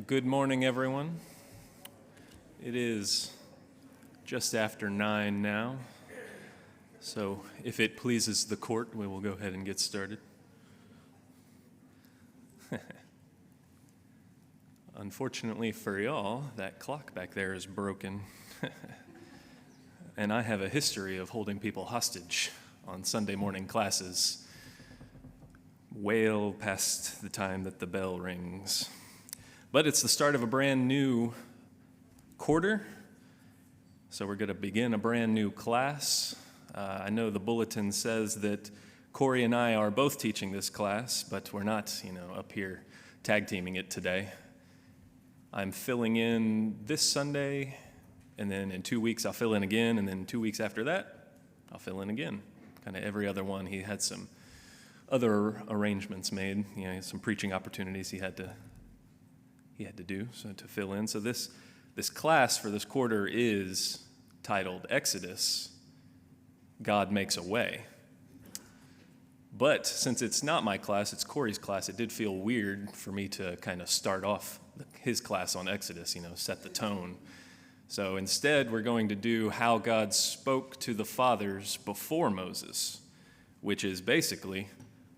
Good morning, everyone. It is just after 9 now, so if it pleases the court, we will go ahead and get started. Unfortunately for y'all, that clock back there is broken, and I have a history of holding people hostage on Sunday morning classes, well past the time that the bell rings. But it's the start of a brand new quarter, so we're going to begin a brand new class. I know the bulletin says that Corey and I are both teaching this class, but we're not, up here tag teaming it today. I'm filling in this Sunday, and then in 2 weeks I'll fill in again, and then 2 weeks after that I'll fill in again. Kind of every other one. He had some other arrangements made, some preaching opportunities he had to do so to fill in. So this class for this quarter is titled Exodus, God Makes a Way. But since it's not my class, it's Corey's class, it did feel weird for me to kind of start off his class on Exodus, set the tone. So instead, we're going to do how God spoke to the fathers before Moses, which is basically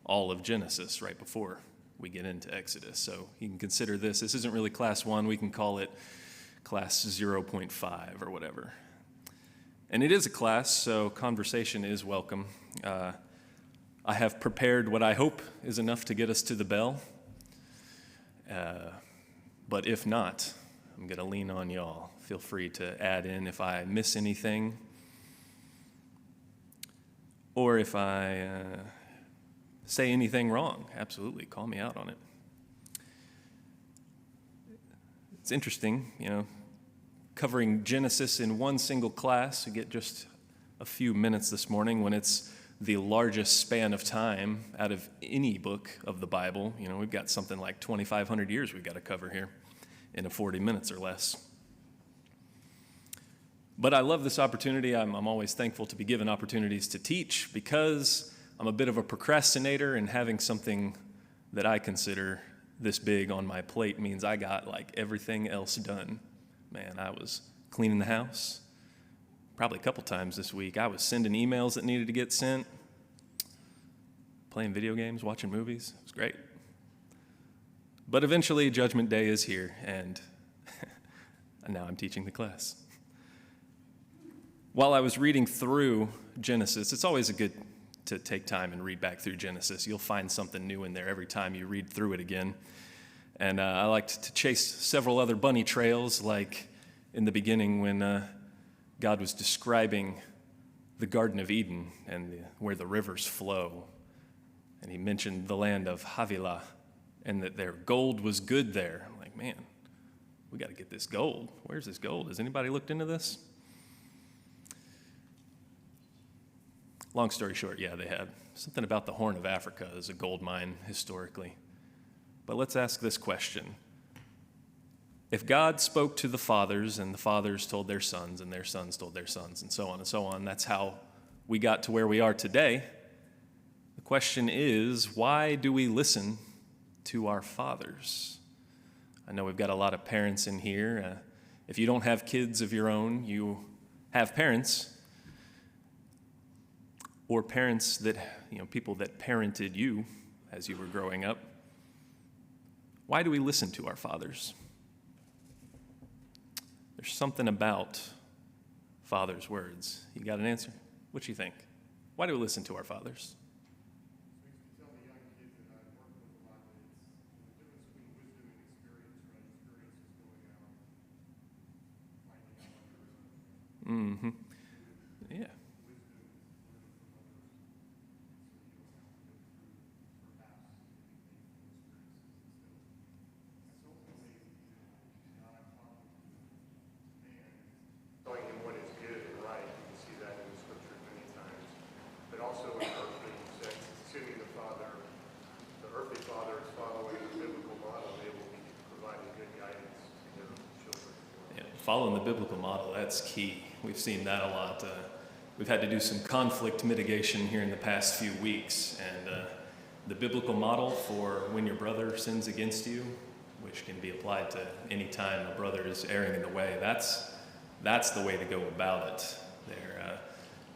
all of Genesis right before we get into Exodus. So you can consider this isn't really class 1, we can call it class 0.5 or whatever. And it is a class, so conversation is welcome. I have prepared what I hope is enough to get us to the bell. But if not, I'm going to lean on y'all. Feel free to add in if I miss anything, or if I say anything wrong. Absolutely, call me out on it. It's interesting, covering Genesis in one single class. We get just a few minutes this morning when it's the largest span of time out of any book of the Bible. We've got something like 2,500 years we've got to cover here in a 40 minutes or less. But I love this opportunity. I'm always thankful to be given opportunities to teach because I'm a bit of a procrastinator, and having something that I consider this big on my plate means I got everything else done. Man, I was cleaning the house probably a couple times this week. I was sending emails that needed to get sent, playing video games, watching movies. It was great. But eventually, Judgment Day is here, and now I'm teaching the class. While I was reading through Genesis, it's always good to take time and read back through Genesis. You'll find something new in there every time you read through it again. And I liked to chase several other bunny trails, like in the beginning when God was describing the Garden of Eden and where the rivers flow. And he mentioned the land of Havilah and that their gold was good there. I'm like, man, we got to get this gold. Where's this gold? Has anybody looked into this? Long story short, yeah, they had something about the Horn of Africa as a gold mine historically. But let's ask this question. If God spoke to the fathers, and the fathers told their sons, and their sons told their sons, and so on, that's how we got to where we are today. The question is, why do we listen to our fathers? I know we've got a lot of parents in here. If you don't have kids of your own, you have parents. Or parents that, people that parented you as you were growing up. Why do we listen to our fathers? There's something about fathers' words. You got an answer? What do you think? Why do we listen to our fathers? Mm-hmm. Yeah. Following the biblical model, that's key. We've seen that a lot. We've had to do some conflict mitigation here in the past few weeks, and the biblical model for when your brother sins against you, which can be applied to any time a brother is erring in the way. That's the way to go about it.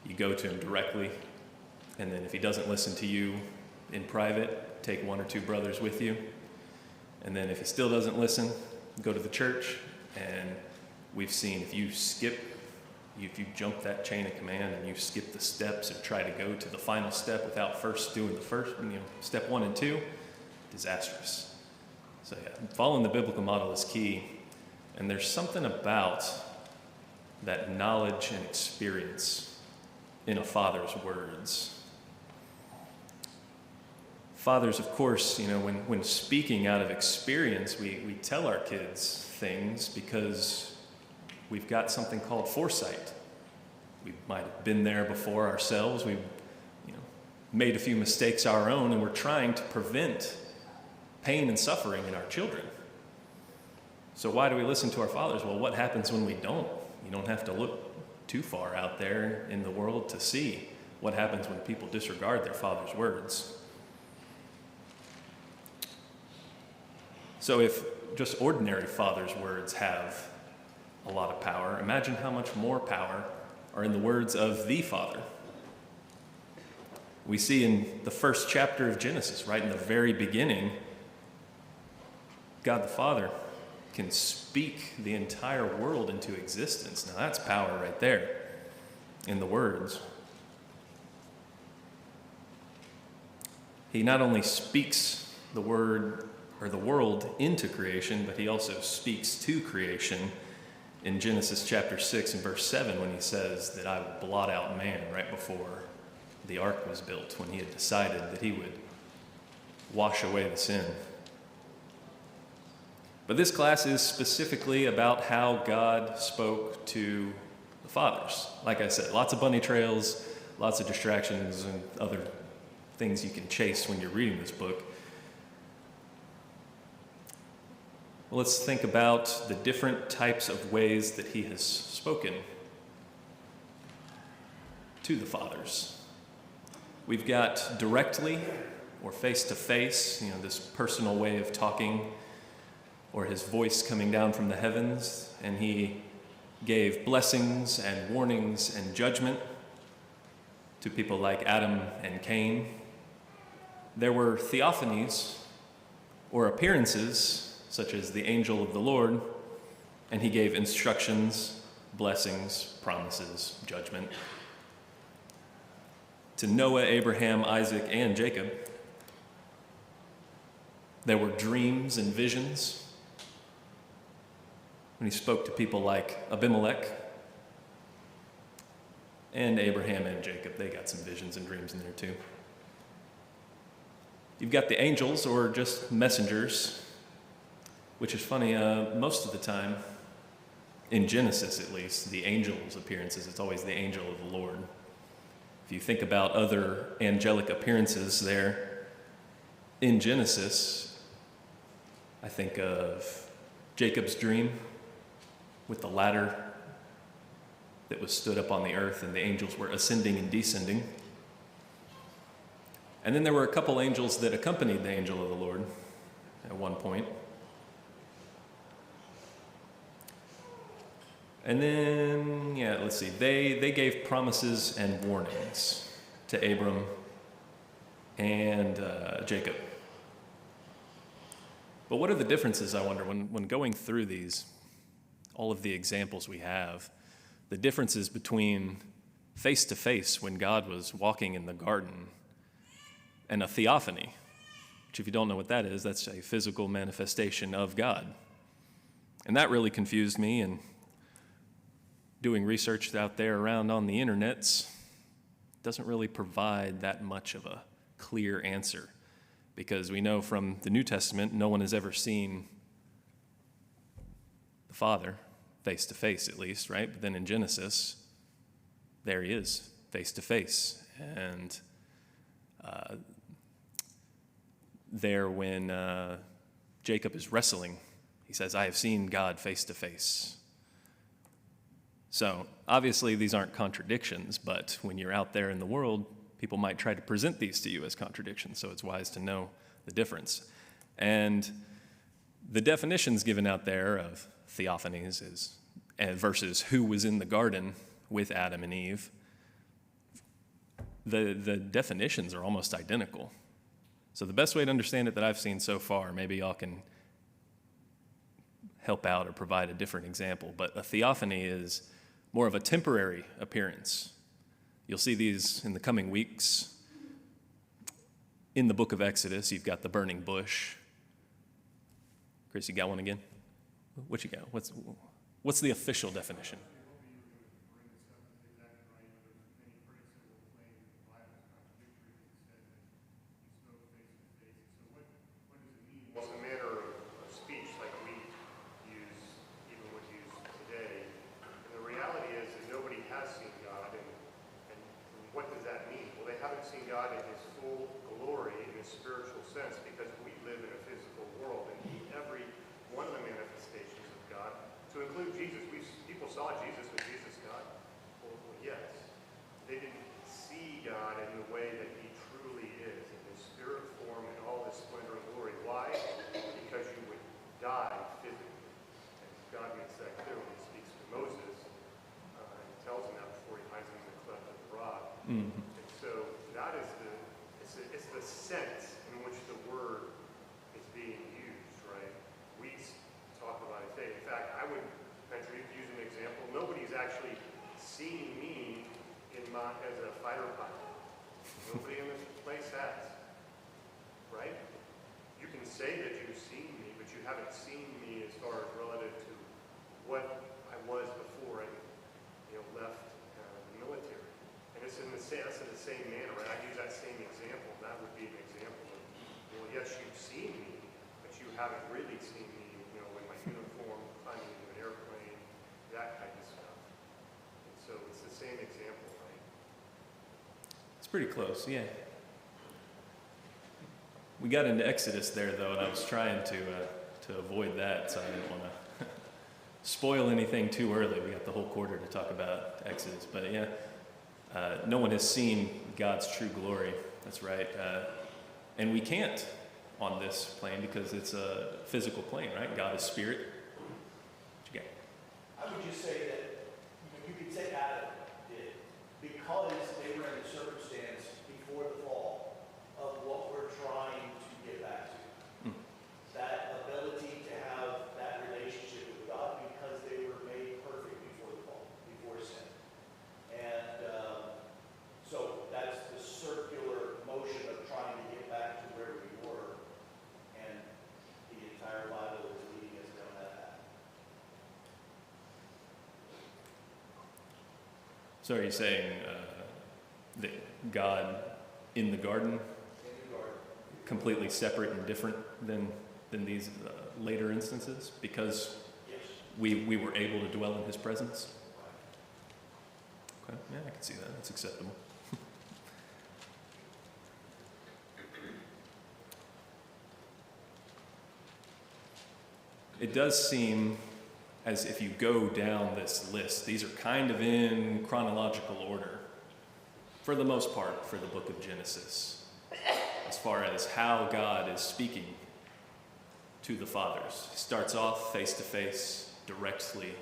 You go to him directly, and then if he doesn't listen to you in private, take one or two brothers with you. And then if he still doesn't listen, go to the church. And we've seen if you jump that chain of command and you skip the steps and try to go to the final step without first doing the first, step 1 and 2, disastrous. So yeah, following the biblical model is key. And there's something about that knowledge and experience in a father's words. Fathers, of course, when speaking out of experience, we tell our kids things because we've got something called foresight. We might have been there before ourselves. We've made a few mistakes our own, and we're trying to prevent pain and suffering in our children. So why do we listen to our fathers? Well, what happens when we don't? You don't have to look too far out there in the world to see what happens when people disregard their father's words. So if just ordinary father's words have a lot of power, imagine how much more power are in the words of the Father. We see in the first chapter of Genesis, right in the very beginning, God the Father can speak the entire world into existence. Now that's power right there in the words. He not only speaks the word or the world into creation, but he also speaks to creation in Genesis chapter 6 and verse 7 when he says that I will blot out man right before the ark was built, when he had decided that he would wash away the sin. But this class is specifically about how God spoke to the fathers. Like I said, lots of bunny trails, lots of distractions and other things you can chase when you're reading this book. Well, let's think about the different types of ways that he has spoken to the fathers. We've got directly or face-to-face, this personal way of talking, or his voice coming down from the heavens, and he gave blessings and warnings and judgment to people like Adam and Cain. There were theophanies, or appearances, such as the angel of the Lord, and he gave instructions, blessings, promises, judgment. To Noah, Abraham, Isaac, and Jacob, there were dreams and visions. When he spoke to people like Abimelech and Abraham and Jacob, they got some visions and dreams in there too. You've got the angels, or just messengers, which is funny, most of the time, in Genesis at least, the angel's appearances, it's always the angel of the Lord. If you think about other angelic appearances there in Genesis, I think of Jacob's dream with the ladder that was stood up on the earth and the angels were ascending and descending. And then there were a couple angels that accompanied the angel of the Lord at one point. And then, let's see, they gave promises and warnings to Abram and Jacob. But what are the differences, I wonder, when going through these, all of the examples we have, the differences between face-to-face when God was walking in the garden and a theophany, which if you don't know what that is, that's a physical manifestation of God. And that really confused me, and doing research out there around on the internets doesn't really provide that much of a clear answer, because we know from the New Testament no one has ever seen the Father face to face, at least, right? But then in Genesis, there he is, face to face. And there when Jacob is wrestling, he says, I have seen God face to face. So obviously these aren't contradictions, but when you're out there in the world, people might try to present these to you as contradictions, so it's wise to know the difference. And The definitions given out there of theophanies is versus who was in the garden with Adam and Eve, the definitions are almost identical. So the best way to understand it that I've seen so far, maybe y'all can help out or provide a different example, but a theophany is more of a temporary appearance. You'll see these in the coming weeks. In the book of Exodus, you've got the burning bush. Chris, you got one again? What you got? What's the official definition? Well, it's a manner of speech like we would use today. And the reality is that nobody has seen God. And what does that mean? Well, they haven't seen God in his full glory, in his spiritual sense, because we live in a physical world. And every one of the manifestations of God, to include Jesus, people saw Jesus. Was Jesus God? Well, yes. They didn't see God in the way that he truly is, in his spirit form and all his splendor and glory. Why? Because you would die physically. And God makes that clear when he speaks to Moses, and tells him that before he hides him in the cleft of the rock. And so that is it's the sense in which the word is being used, right? We talk about it today. In fact, I would venture to use an example. Nobody's actually seen me as a fighter pilot. Nobody in this place has, right? You can say that you've seen me, but you haven't seen me as far as relative to what I was before I, left the military. And it's in the same manner, right? I use that same example. That would be an example of, well, yes, you've seen me, but you haven't really seen me, in my uniform, climbing into an airplane, that kind of stuff. And so it's the same example, right? It's pretty close, yeah. We got into Exodus there, though, and I was trying to avoid that, so I didn't want to spoil anything too early. We got the whole quarter to talk about Exodus, but yeah, no one has seen God's true glory. That's right, and we can't on this plane because it's a physical plane, right? God is spirit. What you got? I would just say that you could say Adam did, because they were in the circumstance before the fall of what we're trying to get back to. That ability to have that relationship with God because they were made perfect before the fall, before sin. And so that's the circular motion of trying to get back to where we were. And the entire Bible is leading us down that path. So are you saying that God in the garden, completely separate and different than these later instances, because Yes. we were able to dwell in his presence? Okay, yeah, I can see that. That's acceptable. It does seem as if you go down this list, these are kind of in chronological order, for the most part, for the book of Genesis, as far as how God is speaking to the fathers. He starts off face to face, directly,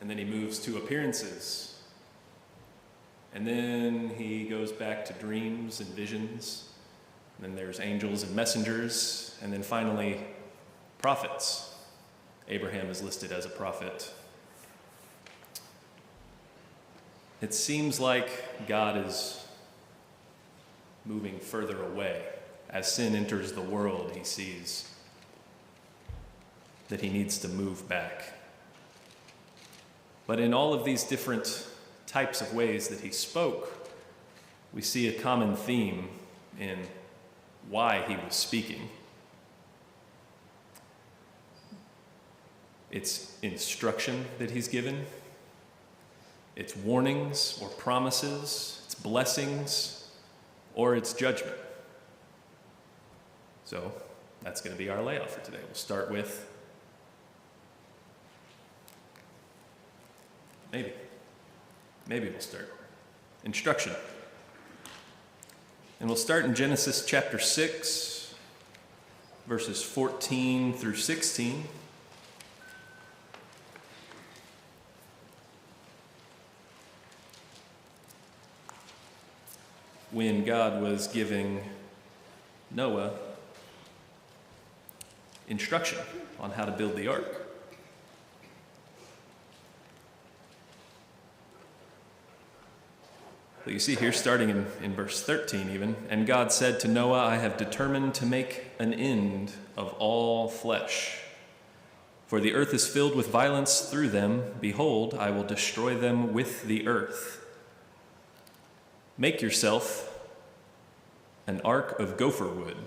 and then he moves to appearances. And then he goes back to dreams and visions. And then there's angels and messengers. And then finally, prophets. Abraham is listed as a prophet. It seems like God is moving further away. As sin enters the world, he sees that he needs to move back. But in all of these different types of ways that he spoke, we see a common theme in why he was speaking. It's instruction that he's given. It's warnings or promises. It's blessings, or it's judgment. So that's going to be our layout for today. We'll start with Maybe we'll start instruction. And we'll start in Genesis chapter 6, verses 14 through 16. When God was giving Noah instruction on how to build the ark. So you see here, starting in verse 13 even, and God said to Noah, I have determined to make an end of all flesh. For the earth is filled with violence through them. Behold, I will destroy them with the earth. Make yourself an ark of gopher wood.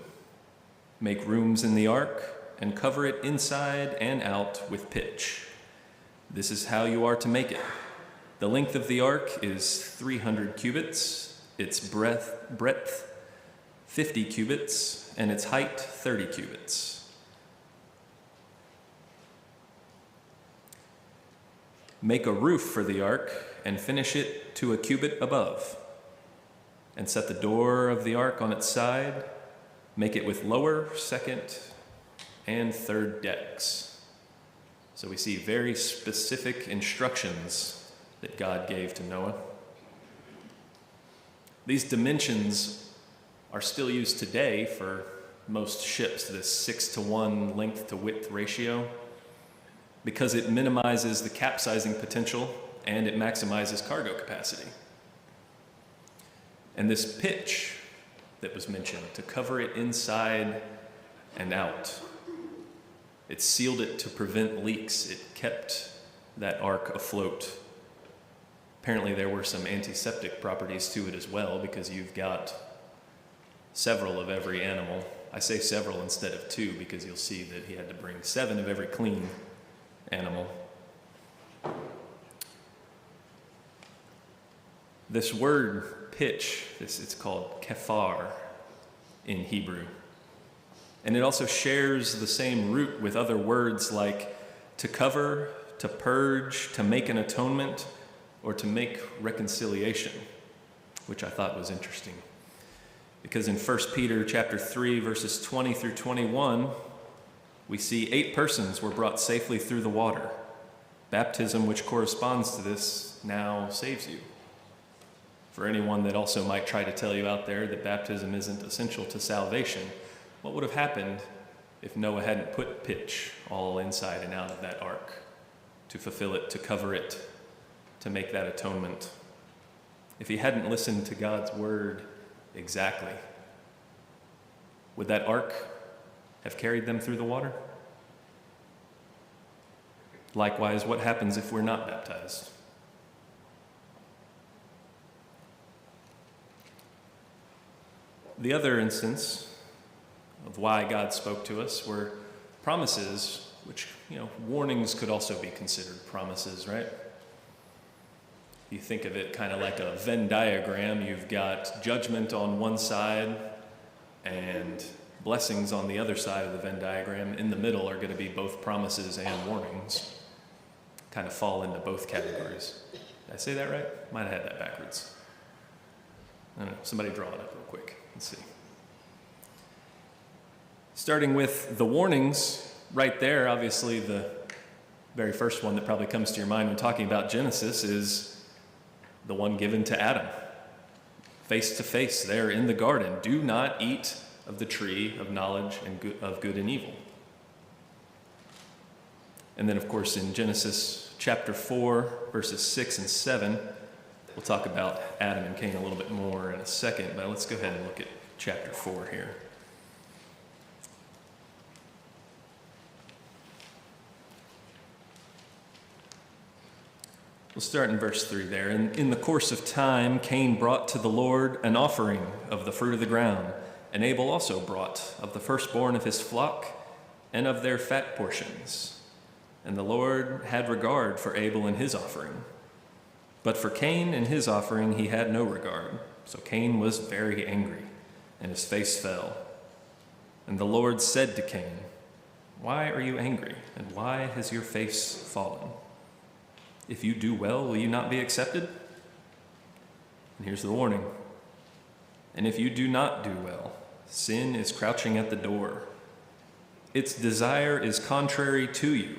Make rooms in the ark and cover it inside and out with pitch. This is how you are to make it. The length of the ark is 300 cubits, its breadth 50 cubits, and its height 30 cubits. Make a roof for the ark and finish it to a cubit above. And set the door of the ark on its side. Make it with lower, second, and third decks. So we see very specific instructions that God gave to Noah. These dimensions are still used today for most ships, this 6-to-1 length to width ratio, because it minimizes the capsizing potential and it maximizes cargo capacity. And this pitch that was mentioned, to cover it inside and out, it sealed it to prevent leaks. It kept that ark afloat. Apparently there were some antiseptic properties to it as well, because you've got several of every animal. I say several instead of 2 because you'll see that he had to bring 7 of every clean animal. This word pitch, it's called kephar in Hebrew. And it also shares the same root with other words like to cover, to purge, to make an atonement, or to make reconciliation, which I thought was interesting. Because in 1 Peter chapter 3, verses 20 through 21, we see 8 persons were brought safely through the water. Baptism, which corresponds to this, now saves you. For anyone that also might try to tell you out there that baptism isn't essential to salvation, what would have happened if Noah hadn't put pitch all inside and out of that ark to fulfill it, to cover it, to make that atonement? If he hadn't listened to God's word exactly, would that ark have carried them through the water? Likewise, what happens if we're not baptized? The other instance of why God spoke to us were promises, which, warnings could also be considered promises, right? You think of it kind of like a Venn diagram. You've got judgment on one side and blessings on the other side of the Venn diagram. In the middle are going to be both promises and warnings. Kind of fall into both categories. Did I say that right? Might have had that backwards. I don't know. Somebody draw it up real quick. Let's see. Starting with the warnings, right there, obviously the very first one that probably comes to your mind when talking about Genesis is the one given to Adam, face to face there in the garden. Do not eat of the tree of knowledge and of good and evil. And then, of course, in Genesis chapter 4, verses 6 and 7, we'll talk about Adam and Cain a little bit more in a second, but let's go ahead and look at chapter 4 here. We'll start in verse 3 there. In the course of time, Cain brought to the Lord an offering of the fruit of the ground, and Abel also brought of the firstborn of his flock and of their fat portions. And the Lord had regard for Abel and his offering. But for Cain and his offering he had no regard. So Cain was very angry, and his face fell. And the Lord said to Cain, "Why are you angry, and why has your face fallen? If you do well, will you not be accepted?" And here's the warning. "And if you do not do well, sin is crouching at the door. Its desire is contrary to you,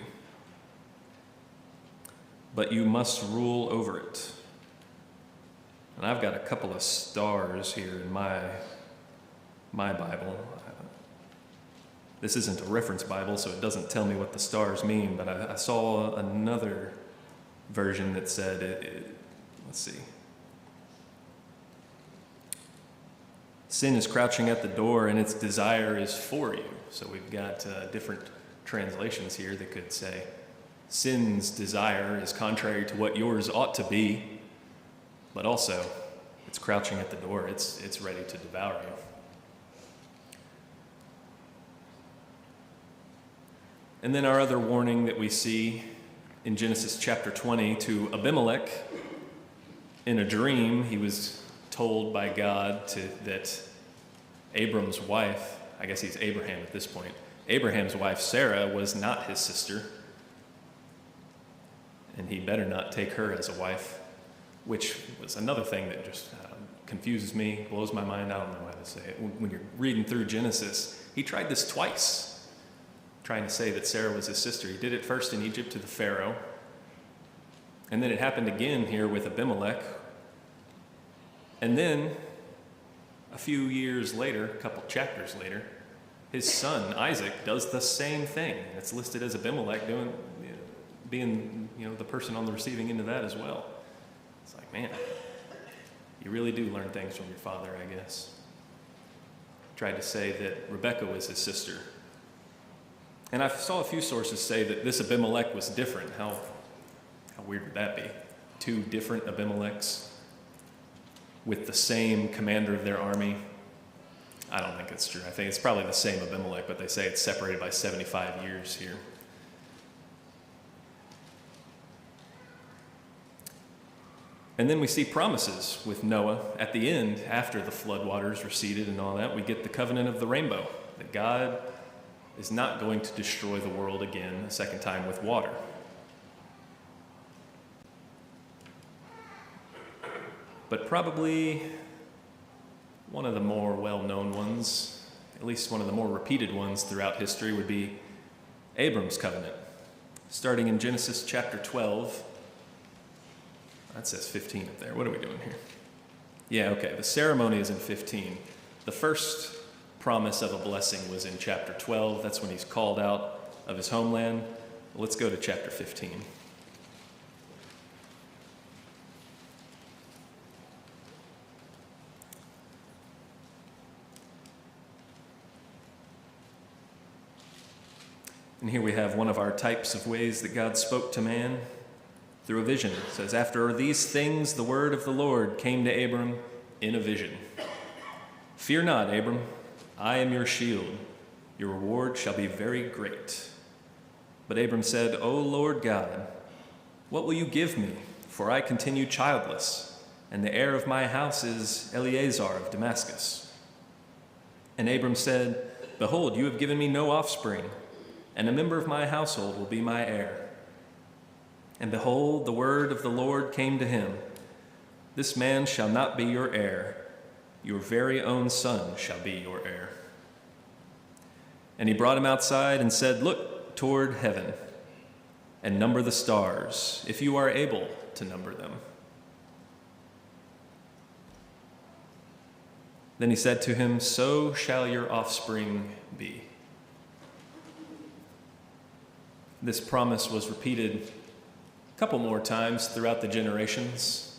but you must rule over it. And I've got a couple of stars here in my Bible. This isn't a reference Bible, so it doesn't tell me what the stars mean, but I saw another version that said, let's see. Sin is crouching at the door, and its desire is for you. So we've got different translations here that could say, sin's desire is contrary to what yours ought to be, but also it's crouching at the door. It's ready to devour you. And then our other warning that we see in Genesis chapter 20 to Abimelech, in a dream, he was told by God that Abram's wife, I guess he's Abraham at this point, Abraham's wife Sarah was not his sister, and he better not take her as a wife, which was another thing that just confuses me, blows my mind. I don't know how to say it. When you're reading through Genesis, he tried this twice, trying to say that Sarah was his sister. He did it first in Egypt to the Pharaoh, and then it happened again here with Abimelech. And then a few years later, a couple chapters later, his son Isaac does the same thing. It's listed as Abimelech being the person on the receiving end of that as well. It's like, man, you really do learn things from your father, I guess. Tried to say that Rebekah was his sister. And I saw a few sources say that this Abimelech was different. How weird would that be? Two different Abimelechs with the same commander of their army. I don't think it's true. I think it's probably the same Abimelech, but they say it's separated by 75 years here. And then we see promises with Noah at the end, after the floodwaters receded and all that. We get the covenant of the rainbow, that God is not going to destroy the world again a second time with water. But probably one of the more well-known ones, at least one of the more repeated ones throughout history, would be Abram's covenant. Starting in Genesis chapter 12, that says 15 up there. What are we doing here? Yeah, okay, the ceremony is in 15. The first promise of a blessing was in chapter 12. That's when he's called out of his homeland. Let's go to chapter 15. And here we have one of our types of ways that God spoke to man through a vision. It says, after these things, the word of the Lord came to Abram in a vision. Fear not, Abram, I am your shield. Your reward shall be very great. But Abram said, O Lord God, what will you give me? For I continue childless, and the heir of my house is Eleazar of Damascus. And Abram said, Behold, you have given me no offspring, and a member of my household will be my heir. And behold, the word of the Lord came to him, This man shall not be your heir. Your very own son shall be your heir. And he brought him outside and said, Look toward heaven and number the stars, if you are able to number them. Then he said to him, So shall your offspring be. This promise was repeated a couple more times throughout the generations.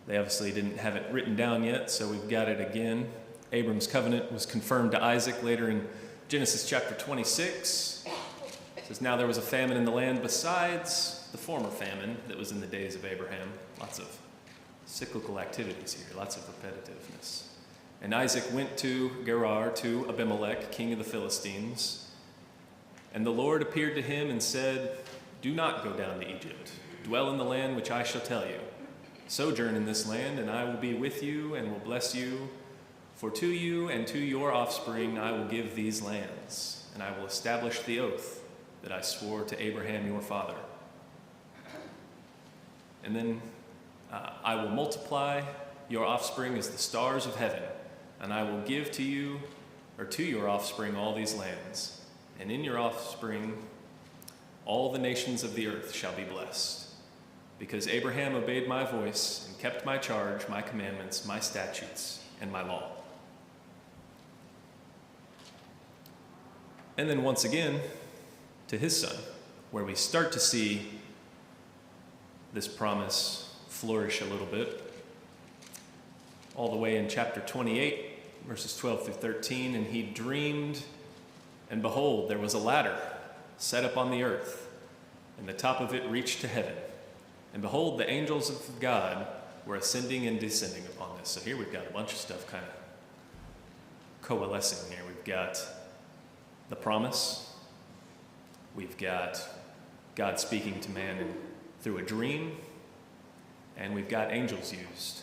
They obviously didn't have it written down yet, so we've got it again. Abram's covenant was confirmed to Isaac later in Genesis chapter 26. It says, Now there was a famine in the land besides the former famine that was in the days of Abraham. Lots of cyclical activities here, lots of repetitiveness. And Isaac went to Gerar, to Abimelech, king of the Philistines. And the Lord appeared to him and said, Do not go down to Egypt. Dwell in the land which I shall tell you. Sojourn in this land, and I will be with you and will bless you. For to you and to your offspring I will give these lands, and I will establish the oath that I swore to Abraham your father. And then I will multiply your offspring as the stars of heaven, and I will give to you, or to your offspring, all these lands. and in your offspring all the nations of the earth shall be blessed, because Abraham obeyed my voice and kept my charge, my commandments, my statutes, and my law. And then once again, to his son, where we start to see this promise flourish a little bit, all the way in chapter 28, verses 12 through 13. And he dreamed, and behold, there was a ladder set up on the earth, and the top of it reached to heaven. And behold, the angels of God were ascending and descending upon this. So here we've got a bunch of stuff kind of coalescing here. We've got the promise. We've got God speaking to man through a dream. And we've got angels used.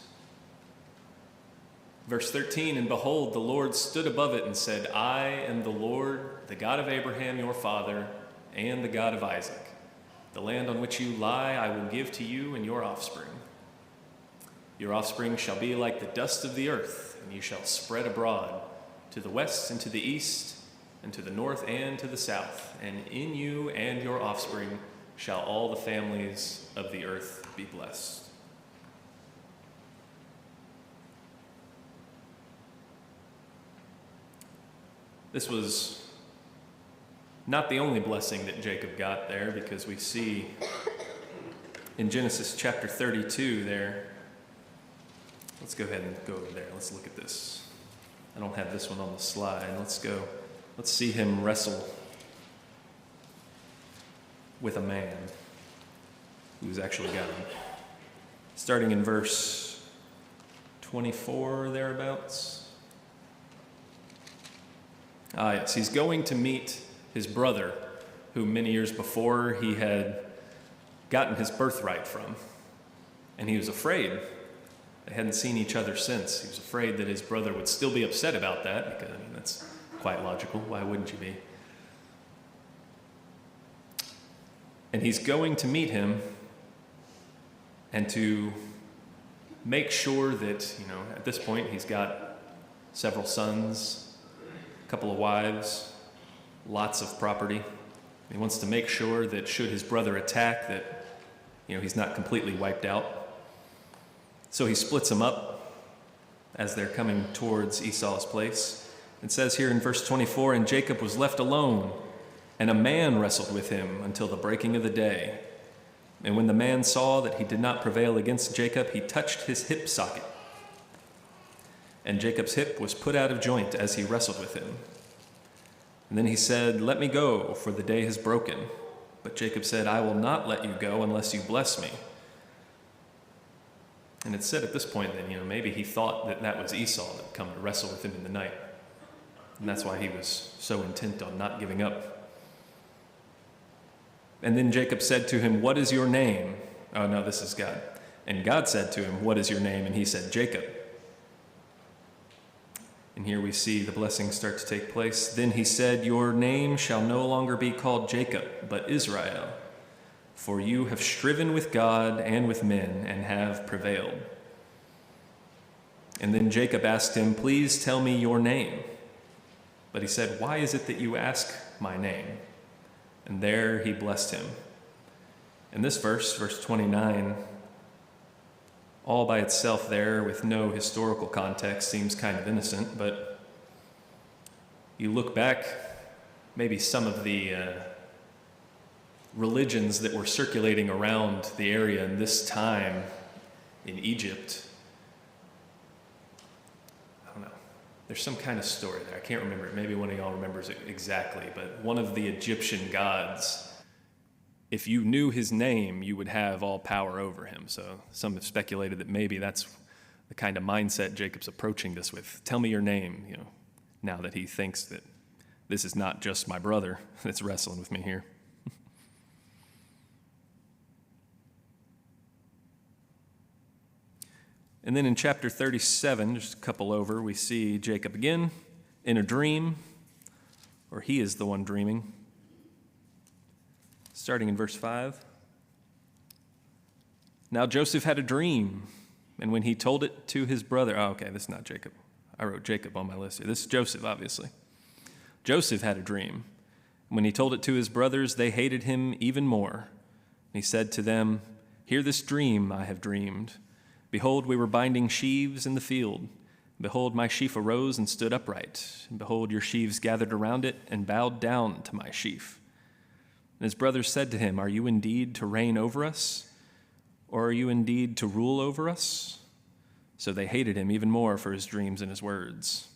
Verse 13, and behold, the Lord stood above it and said, I am the Lord, the God of Abraham your father, and the God of Isaac. The land on which you lie I will give to you and your offspring. Your offspring shall be like the dust of the earth, and you shall spread abroad to the west and to the east, and to the north and to the south. And in you and your offspring shall all the families of the earth be blessed. This was not the only blessing that Jacob got there, because we see in Genesis chapter 32 there. Let's go ahead and go over there. Let's look at this. I don't have this one on the slide. Let's see him wrestle with a man who's actually got him. Starting in verse 24 thereabouts. Yes, he's going to meet his brother, who many years before he had gotten his birthright from. And he was afraid. They hadn't seen each other since. He was afraid that his brother would still be upset about that, because, that's quite logical. Why wouldn't you be? And he's going to meet him and to make sure that, at this point he's got several sons, a couple of wives, lots of property. He wants to make sure that should his brother attack, that he's not completely wiped out. So he splits them up as they're coming towards Esau's place. It says here in verse 24, and Jacob was left alone, and a man wrestled with him until the breaking of the day. And when the man saw that he did not prevail against Jacob, he touched his hip socket. And Jacob's hip was put out of joint as he wrestled with him. And then he said, let me go, for the day has broken. But Jacob said, I will not let you go unless you bless me. And it's said at this point that, maybe he thought that was Esau that had come to wrestle with him in the night. And that's why he was so intent on not giving up. And then Jacob said to him, what is your name? Oh, no, this is God. And God said to him, what is your name? And he said, Jacob. And here we see the blessing start to take place. Then he said, your name shall no longer be called Jacob, but Israel, for you have striven with God and with men and have prevailed. And then Jacob asked him, please tell me your name. But he said, why is it that you ask my name? And there he blessed him. And this verse 29, all by itself there with no historical context, seems kind of innocent, but you look back, maybe some of the religions that were circulating around the area in this time in Egypt. I don't know. There's some kind of story there. I can't remember it. Maybe one of y'all remembers it exactly, but one of the Egyptian gods, if you knew his name, you would have all power over him. So some have speculated that maybe that's the kind of mindset Jacob's approaching this with. Tell me your name, now that he thinks that this is not just my brother that's wrestling with me here. And then in chapter 37, just a couple over, we see Jacob again in a dream, or he is the one dreaming. Starting in verse 5. Now Joseph had a dream, and when he told it to his brother, this is not Jacob. I wrote Jacob on my list here. This is Joseph, obviously. Joseph had a dream. When he told it to his brothers, they hated him even more. He said to them, "Hear this dream I have dreamed. Behold, we were binding sheaves in the field. Behold, my sheaf arose and stood upright. And behold, your sheaves gathered around it and bowed down to my sheaf." And his brothers said to him, "Are you indeed to reign over us? Or are you indeed to rule over us?" So they hated him even more for his dreams and his words.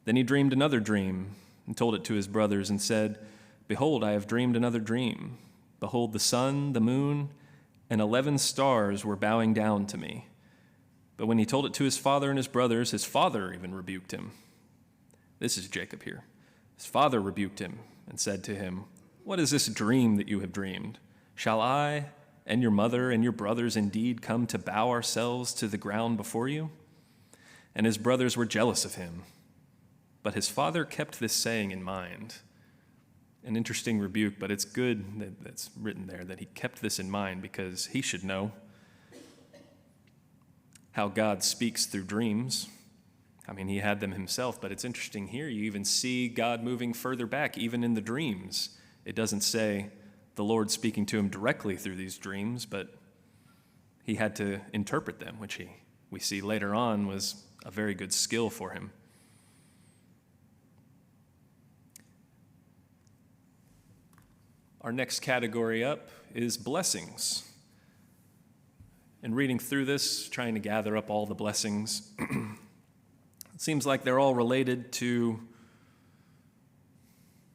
Then he dreamed another dream and told it to his brothers and said, "Behold, I have dreamed another dream. Behold, the sun, the moon, and 11 stars were bowing down to me." But when he told it to his father and his brothers, his father even rebuked him. This is Jacob here. His father rebuked him and said to him, "What is this dream that you have dreamed? Shall I and your mother and your brothers indeed come to bow ourselves to the ground before you?" And his brothers were jealous of him. But his father kept this saying in mind. An interesting rebuke, but it's good that that's written there, that he kept this in mind because he should know how God speaks through dreams. I mean, he had them himself, but it's interesting here. You even see God moving further back, even in the dreams. It doesn't say the Lord speaking to him directly through these dreams, but he had to interpret them, which we see later on was a very good skill for him. Our next category up is blessings. In reading through this, trying to gather up all the blessings, it seems like they're all related to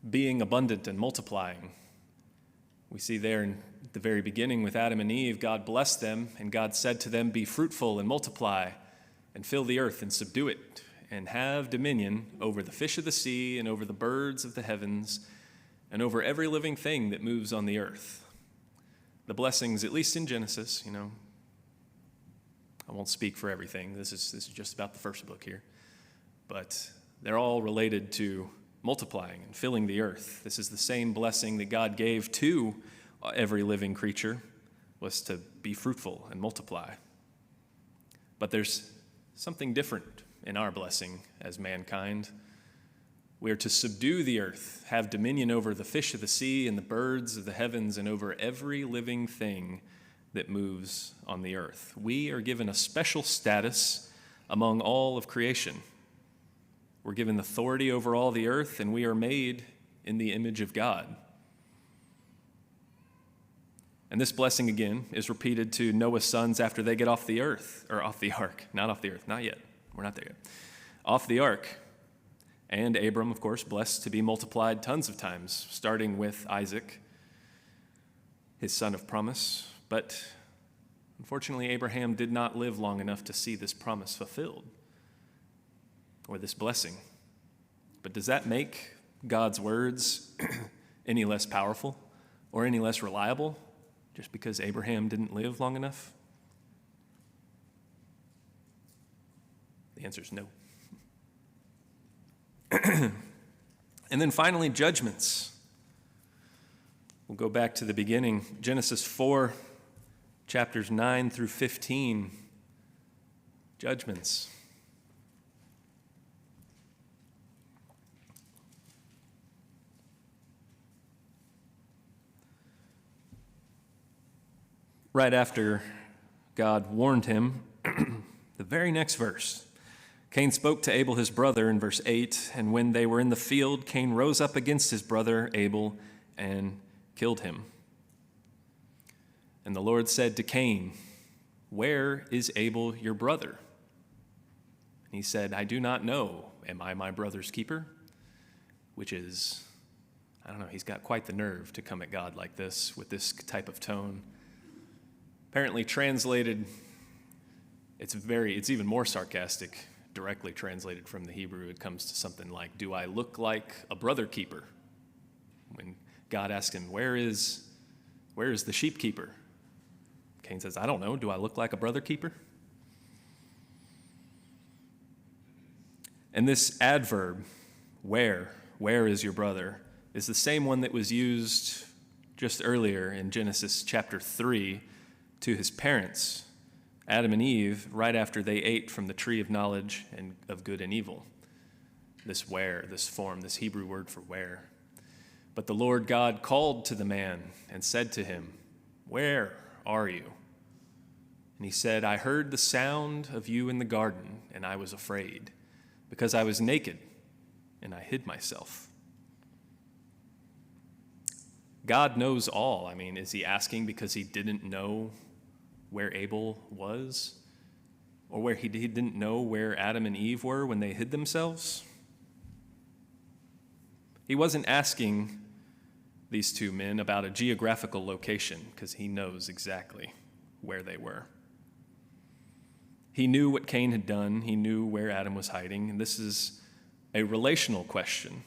being abundant and multiplying. We see there in the very beginning with Adam and Eve, God blessed them, and God said to them, "Be fruitful and multiply, and fill the earth and subdue it, and have dominion over the fish of the sea and over the birds of the heavens, and over every living thing that moves on the earth." The blessings, at least in Genesis, I won't speak for everything. This is just about the first book here. But they're all related to multiplying and filling the earth. This is the same blessing that God gave to every living creature, was to be fruitful and multiply. But there's something different in our blessing as mankind. We are to subdue the earth, have dominion over the fish of the sea and the birds of the heavens, and over every living thing that moves on the earth. We are given a special status among all of creation. We're given authority over all the earth, and we are made in the image of God. And this blessing, again, is repeated to Noah's sons after they get off the earth, or off the ark, not off the earth, not yet. We're not there yet. Off the ark. And Abram, of course, blessed to be multiplied tons of times, starting with Isaac, his son of promise. But unfortunately, Abraham did not live long enough to see this promise fulfilled, or this blessing. But does that make God's words any less powerful or any less reliable just because Abraham didn't live long enough? The answer is no. And then finally, judgments. We'll go back to the beginning. Genesis 4, chapters 9 through 15. Judgments. Right after God warned him, the very next verse, Cain spoke to Abel his brother in verse 8, and when they were in the field, Cain rose up against his brother Abel and killed him. And the Lord said to Cain, "Where is Abel your brother?" And he said, "I do not know. Am I my brother's keeper?" Which is, I don't know, he's got quite the nerve to come at God like this, with this type of tone. Apparently translated, it's even more sarcastic. Directly translated from the Hebrew, it comes to something like, "Do I look like a brother keeper?" When God asks him, where is the sheep keeper? Cain says, "I don't know. Do I look like a brother keeper?" And this adverb, where is your brother, is the same one that was used just earlier in Genesis chapter 3 to his parents, Adam and Eve, right after they ate from the tree of knowledge and of good and evil. This where, this form, this Hebrew word for where. But the Lord God called to the man and said to him, "Where are you?" And he said, "I heard the sound of you in the garden, and I was afraid, because I was naked, and I hid myself." God knows all. I mean, is he asking because he didn't know where Abel was? Or where he didn't know where Adam and Eve were when they hid themselves? He wasn't asking these two men about a geographical location, because he knows exactly where they were. He knew what Cain had done. He knew where Adam was hiding. And this is a relational question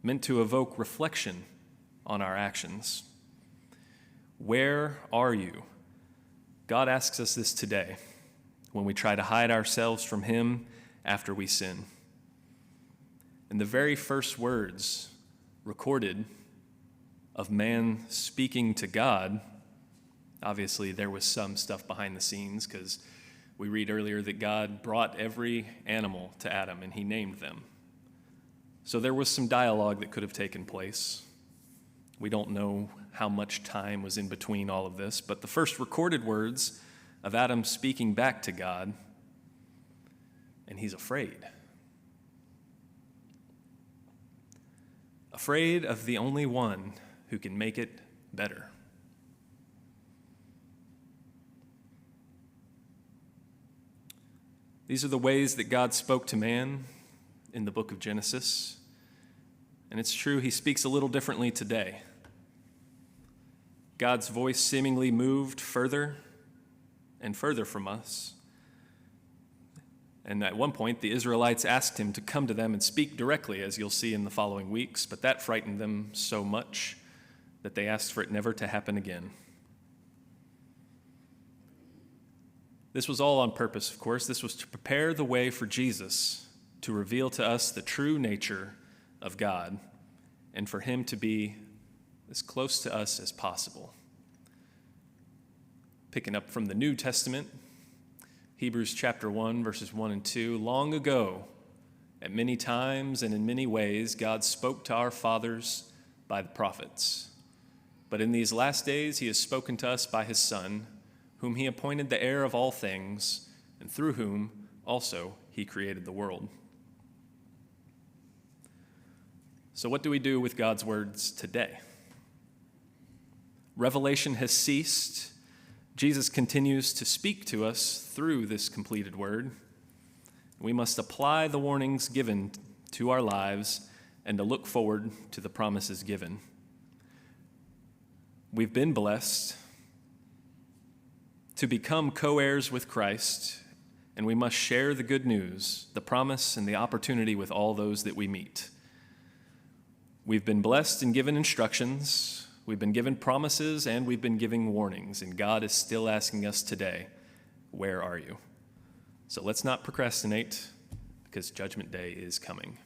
meant to evoke reflection on our actions. Where are you? God asks us this today when we try to hide ourselves from him after we sin. And the very first words recorded of man speaking to God, obviously there was some stuff behind the scenes, because we read earlier that God brought every animal to Adam and he named them. So there was some dialogue that could have taken place. We don't know how much time was in between all of this, but the first recorded words of Adam speaking back to God, and he's afraid. Afraid of the only one who can make it better. These are the ways that God spoke to man in the book of Genesis. And it's true, he speaks a little differently today. God's voice seemingly moved further and further from us. And at one point, the Israelites asked him to come to them and speak directly, as you'll see in the following weeks, but that frightened them so much that they asked for it never to happen again. This was all on purpose, of course. This was to prepare the way for Jesus to reveal to us the true nature of God and for him to be as close to us as possible. Picking up from the New Testament, Hebrews chapter 1, verses 1 and 2, long ago, at many times and in many ways, God spoke to our fathers by the prophets. But in these last days, he has spoken to us by his Son, whom he appointed the heir of all things, and through whom also he created the world. So what do we do with God's words today? Revelation has ceased. Jesus continues to speak to us through this completed word. We must apply the warnings given to our lives and to look forward to the promises given. We've been blessed to become co-heirs with Christ, and we must share the good news, the promise, and the opportunity with all those that we meet. We've been blessed and given instructions, we've been given promises, and we've been given warnings, and God is still asking us today, where are you? So let's not procrastinate, because Judgment Day is coming.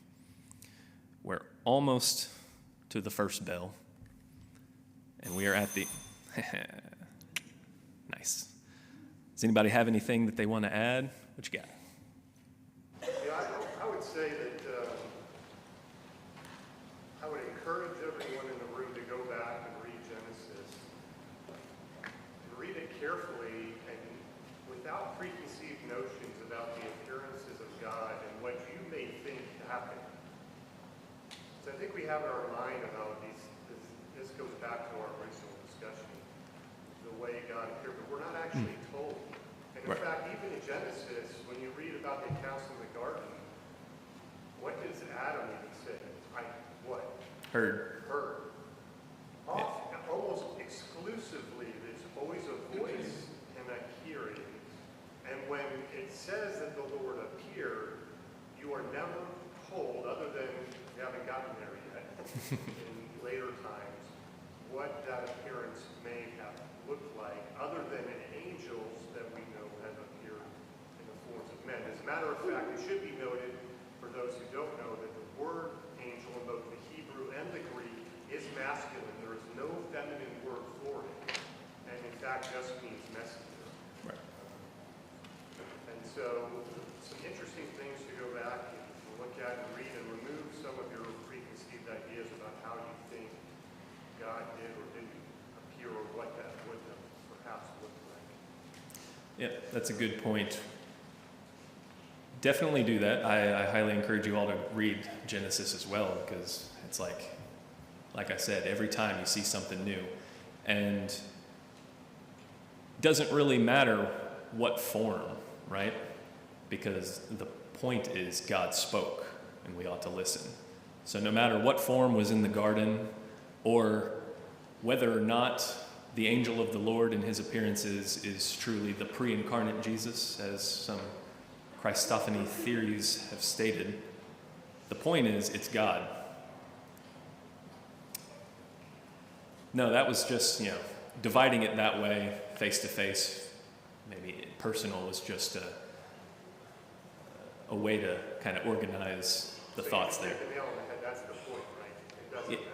We're almost to the first bell, and we are at the... Nice. Does anybody have anything that they want to add? What you got? Yeah, I would say that I would encourage everyone in the room to go back and read Genesis and read it carefully and without preconceived notions about the appearances of God and what you may think happened. So I think we have in our mind about this goes back to our original discussion, the way God appeared, but we're not actually told. And in fact, even in Genesis, when you read about the accounts in the garden, what does Adam even say? What? Heard. Almost exclusively, there's always a voice and a hearing. And when it says that the Lord appeared, you are never told, other than you haven't gotten there yet, in later times, what that appearance may have looked like, other than an angels that we know have appeared in the forms of men. As a matter of fact, it should be noted, for those who don't know, that the word angel in both the Hebrew and the Greek is masculine. There is no feminine word for it, and in fact just means messenger. Right. And so, some interesting things to go back and look at and read and remove some of your preconceived ideas about how you think God did or didn't appear, or what that would have perhaps looked like. Yeah, that's a good point. Definitely do that. I highly encourage you all to read Genesis as well, because it's like I said, every time you see something new. And it doesn't really matter what form, right? Because the point is God spoke, and we ought to listen. So no matter what form was in the garden, or whether or not the angel of the Lord in his appearances is truly the pre-incarnate Jesus, as some Christophany theories have stated, the point is it's God. No, that was just, dividing it that way, face to face, maybe personal, was just a way to kind of organize the thoughts So there. you hit the nail on the head, that's the point, right? It doesn't Yeah. matter.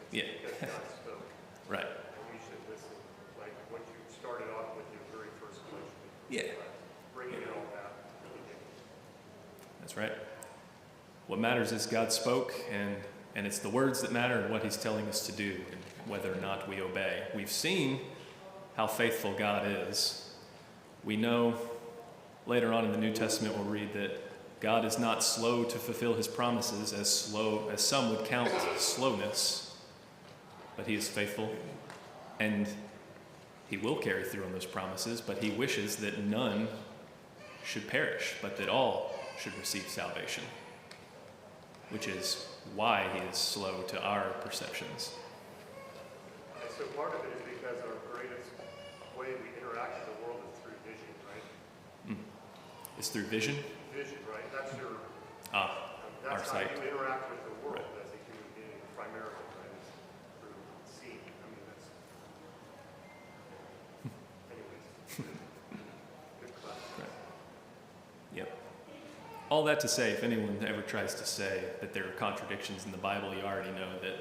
It's Yeah. because God spoke, Right. and we should listen, like what you started off with your very first question. Yeah. Bringing it all back to the beginning. That's right. What matters is God spoke, and it's the words that matter and what he's telling us to do, and whether or not we obey. We've seen how faithful God is. We know later on in the New Testament we'll read that God is not slow to fulfill his promises, as some would count slowness, but he is faithful, and he will carry through on those promises, but he wishes that none should perish, but that all should receive salvation, which is why he is slow to our perceptions. And so part of it is because our greatest way we interact with the world is through vision, right? It's through vision. Vision, right? That's your, Our that's how sight. you interact with the world Right. as a human being primarily, right? Is through seeing. I mean, that's, anyways, good class. Yep. All that to say, if anyone ever tries to say that there are contradictions in the Bible, you already know that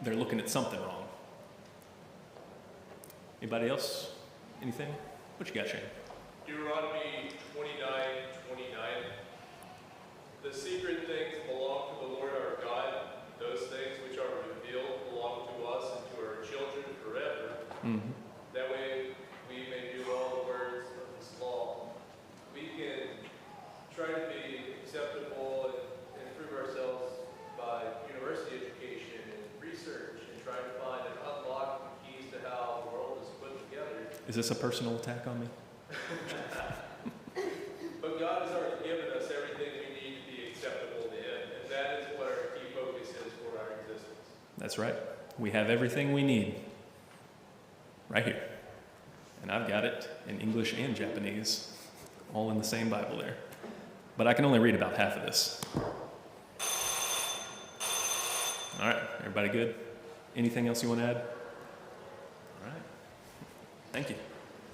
they're looking at something wrong. Anybody else? Anything? What you got, Shane? Deuteronomy 29:29. The secret things belong to the Lord our God. Those things which are revealed belong to us and to our children forever. Mm-hmm. That way we may do all the words of this law. We can try to be acceptable and improve ourselves by university education and research and trying to find and unlock the keys to how the world is put together. Is this a personal attack on me? But God has already given us everything we need to be acceptable to Him, and that is what our key focus is for our existence. That's right. We have everything we need right here. And I've got it in English and Japanese, all in the same Bible there. But I can only read about half of this. All right, everybody good? Anything else you want to add? All right. Thank you.